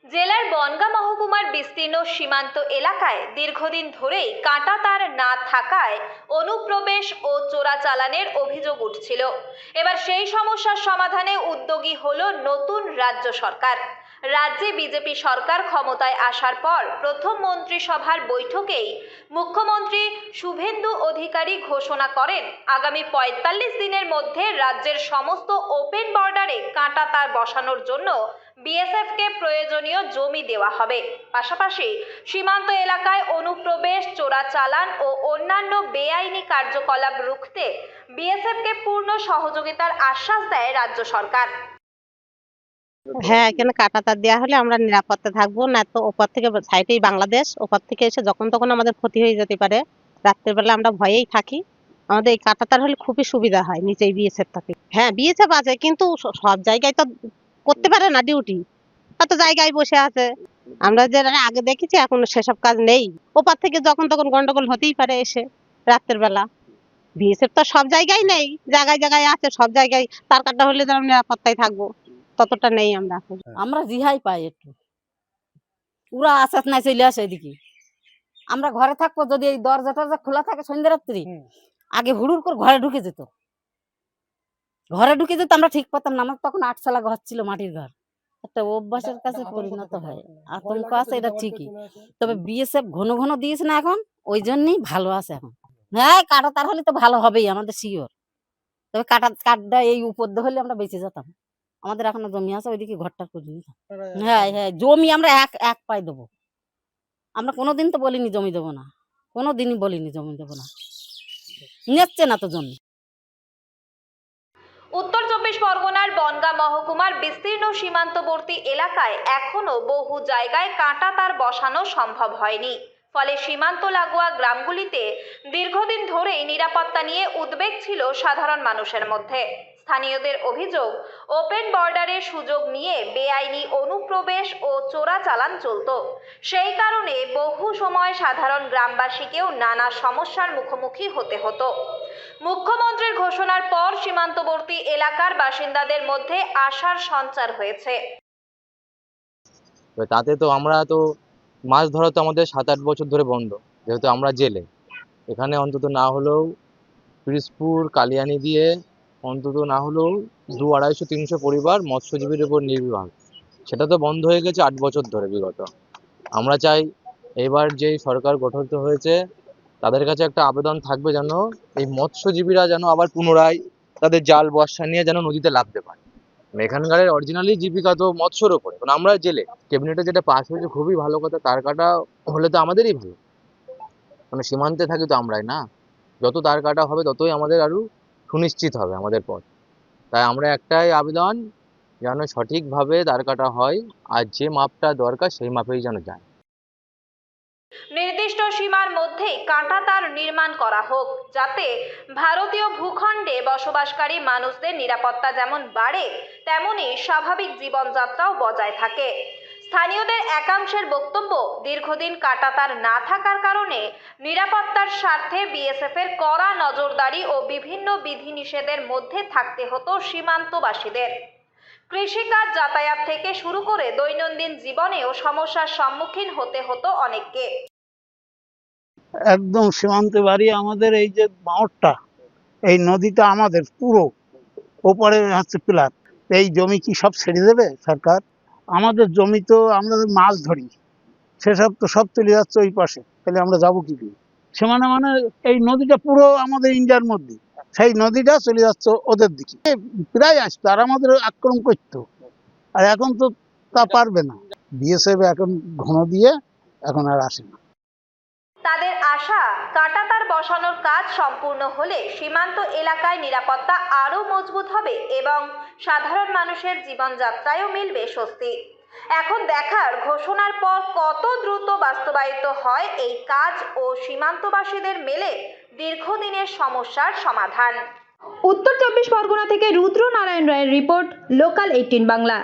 জেলার বনগাঁ মহকুমার বিস্তীর্ণ সীমান্ত এলাকায় দীর্ঘদিন ধরেই কাঁটাতার না থাকায় অনুপ্রবেশ ও চোরাচালানের অভিযোগ উঠছিল। এবার সেই সমস্যার সমাধানে উদ্যোগী হলো নতুন রাজ্য সরকার। রাজ্যে বিজেপি সরকার ক্ষমতায় আসার পর প্রথম মন্ত্রিসভার বৈঠকেই মুখ্যমন্ত্রী শুভেন্দু অধিকারী ঘোষণা করেন আগামী ৪৫ দিনের মধ্যে রাজ্যের সমস্ত ওপেন বর্ডারে কাঁটাতার বসানোর জন্য বিএসএফকে প্রয়োজনীয় জমি দেওয়া হবে। পাশাপাশি সীমান্ত এলাকায় অনুপ্রবেশ, চোরাচালান ও অন্যান্য বেআইনি কার্যকলাপ রুখতে বিএসএফকে পূর্ণ সহযোগিতার আশ্বাস দেয় রাজ্য সরকার। হ্যাঁ, এখানে কাঁটাতার দেওয়া হলে আমরা নিরাপত্তা থাকবো, না তো ওপর থেকে সাইডেই বাংলাদেশ, ওপর থেকে এসে যখন তখন আমাদের ক্ষতি হয়ে যেতে পারে। রাত্রের বেলা আমরা ভয়েই থাকি। আমাদের এই কাঁটাতার হলে খুবই সুবিধা হয়, নিচেই বিএসএফ থাকে। হ্যাঁ, বিএসএফ আছে, কিন্তু সব জায়গায় তো করতে পারে না ডিউটি, কত জায়গায় বসে আছে। আমরা যে আগে দেখেছি, এখন সেসব কাজ নেই। ওপার থেকে যখন তখন গন্ডগোল হতেই পারে এসে রাত্রের বেলা। বিএসএফ তো সব জায়গায় নেই, জায়গায় জায়গায় আছে। সব জায়গায় তার কাটা হলে যেন নিরাপত্তায় থাকবো, ততটা নেই আমরা। আমরা রিহাই পাই একটু, পুরা আসাত নাই চলে আসে এদিকে। আমরা ঘরে থাকবো, যদি এই দরজা টরজা খোলা থাকে সন্ধ্যা রাত্রি, আগে হুড়ুর করে ঘরে ঢুকে যেত। আমরা ঠিক পেতাম না। আমার তখন ৮ চালা ঘর ছিল, মাটির ঘর। একটা অভ্যাসের কাছে পরিণত হয়। আতঙ্ক আছে, এটা ঠিকই। তবে বিএসএফ ঘন ঘন দিয়েছে না এখন, ওই জন্যই ভালো আছে এখন। হ্যাঁ, কাঁটাতার হলে তো ভালো হবেই, আমাদের শিওর। তবে কাঠটা এই উপর দিয়ে হলে আমরা বেঁচে যেতাম। আমাদের এখনো জমি আছে, ওইদিকে ঘরটা করে নিতাম। হ্যাঁ হ্যাঁ, জমি আমরা এক পাই দেবো। আমরা কোনোদিন তো বলিনি জমি দেবো না, কোনোদিনই বলিনি জমি দেবো না। নিচ্ছে না তো জমি। উত্তর ২৪ পরগনার বনগাঁ মহকুমার বিস্তীর্ণ সীমান্তবর্তী এলাকায় এখনো বহু জায়গায় কাঁটাতার বসানো সম্ভব হয়নি। ফলে সীমান্ত লাগোয়া গ্রামগুলিতে দীর্ঘদিন ধরেই নিরাপত্তা নিয়ে উদ্বেগ ছিল সাধারণ মানুষের মধ্যে। স্থানীয়দের অভিযোগ, ওপেন বর্ডারের সুযোগ নিয়ে বেআইনি অনুপ্রবেশ ও চোরাচালান চলত। সেই কারণে বহু সময় সাধারণ গ্রামবাসীকেও নানা সমস্যার মুখোমুখি হতে হতো। মুখ্যমন্ত্রীর ঘোষণার পর সীমান্তবর্তী এলাকার বাসিন্দাদের মধ্যে আশার সঞ্চার হয়েছে। তাতে তো আমরা তো মাছ ধরা তো আমাদের ৭-৮ বছর ধরে বন্ধ, যেহেতু আমরা জেলে। এখানে অন্তত না হলেও পিরিজপুর, কালিয়ানি দিয়ে অন্তত না হলেও ২০০-২৫০ পরিবার মৎস্যজীবীর উপর নির্ভর। সেটা তো বন্ধ হয়ে গেছে ৮ বছর ধরে বিগত। আমরা চাই এবার যেই সরকার গঠিত হয়েছে তাদের কাছে একটা আবেদন থাকবে, যেন এই মৎস্যজীবীরা যেন আবার পুনরায় তাদের জাল বর্ষা নিয়ে যেন নদীতে নামতে পারে। এখানকার অরিজিনালি জীবিকা তো মৎস্যর উপরে, কারণ আমরা জেলে। ক্যাবিনেটে যেটা পাস হয়েছে খুবই ভালো কথা, তার কাটা হলে তো আমাদেরই ভালো, মানে সীমান্তে থাকি তো আমরাই না। যত তার কাটা হবে ততই আমাদের আরো সুনিশ্চিত হবে আমাদের পথ। তাই আমরা একটাই আবেদন, যেন সঠিকভাবে তার কাটা হয়, আর যে মাপটা দরকার সেই মাপেই যেন যায়। নির্দিষ্ট সীমার মধ্যেই কাঁটাতার নির্মাণ করা হোক, যাতে ভারতীয় ভূখণ্ডে বসবাসকারী মানুষদের নিরাপত্তা যেমন বাড়ে, তেমনি স্বাভাবিক জীবনযাত্রাও বজায় থাকে। স্থানীয়দের একাংশের বক্তব্য, দীর্ঘদিন কাঁটাতার না থাকার কারণে নিরাপত্তার স্বার্থে বিএসএফ এর কড়া নজরদারি ও বিভিন্ন বিধিনিষেধের মধ্যে থাকতে হতো সীমান্তবাসীদের। কৃষিকাজ, যাতায়াত থেকে শুরু করে দৈনন্দিন জীবনেও সমস্যার সম্মুখীন হতে হতো অনেককে। একদম সীমান্তে বাড়ি আমাদের। এই যে বাঁটটা, এই নদীটা আমাদের পুরো, ওপরে হচ্ছে পিলার। এই জমি কি সব ছেড়ে দেবে সরকার? আমাদের জমি তো আমরা মাছ ধরি, সেসব তো সব চলে যাচ্ছে ওই পাশে, তাহলে আমরা যাবো কি দিয়ে? সীমানা মানে এই নদীটা পুরো আমাদের ইন্ডিয়ার মধ্যে, সেই নদীটা চলে যাচ্ছে ওদের দিকে। প্রায় আসতো আর আমাদের আক্রমণ করতো, আর এখন তো তা পারবে না। বিএসএফ এখন ঘন দিয়ে এখন আর আসে না। তাদের আশা, কাঁটাতার বসানোর কাজ সম্পূর্ণ হলে সীমান্ত এলাকায় নিরাপত্তা আরও মজবুত হবে এবং সাধারণ মানুষের জীবনযাত্রায়ও মিলবে স্বস্তি। এখন দেখার, ঘোষণার পর কত দ্রুত বাস্তবায়িত হয় এই কাজ ও সীমান্তবাসীদের মেলে দীর্ঘদিনের সমস্যার সমাধান। উত্তর ২৪ পরগনা থেকে রুদ্র নারায়ণ রায়ের রিপোর্ট, লোকাল ১৮ বাংলা।